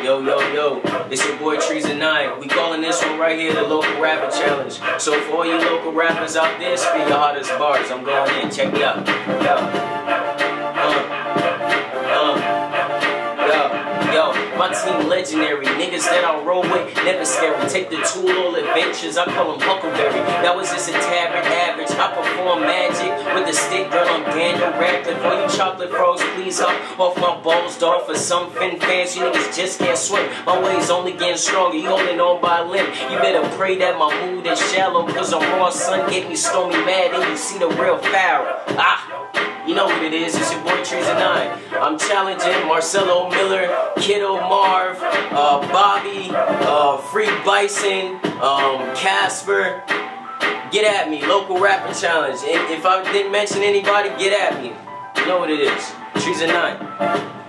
Yo, yo, yo, it's your boy Treason 9. We calling this one right here the Local Rapper Challenge. So for all you local rappers out there, spit your hottest bars. I'm going in, check me out. Yo, my team legendary. Niggas that I roll with, never scary. Take the tool, all adventures, I call them Huckleberry. That was just a tad bit average. I perform magic with the stick, girl, I'm Daniel Radcliffe. For you chocolate frogs, please hop off my balls, dog. For some fin fans, you niggas just can't swim. My way's only getting stronger, you holding on by a limb. You better pray that my mood is shallow, cause I'm raw, son, get me stormy mad, and you see the real Pharaoh. You know what it is, it's your boy Treason 9. I'm challenging Marcelo Miller, Kiddo Marv, Bobby, Free Bison, Casper. Get at me, Local Rapper Challenge. And if I didn't mention anybody, get at me. You know what it is, Treason 9.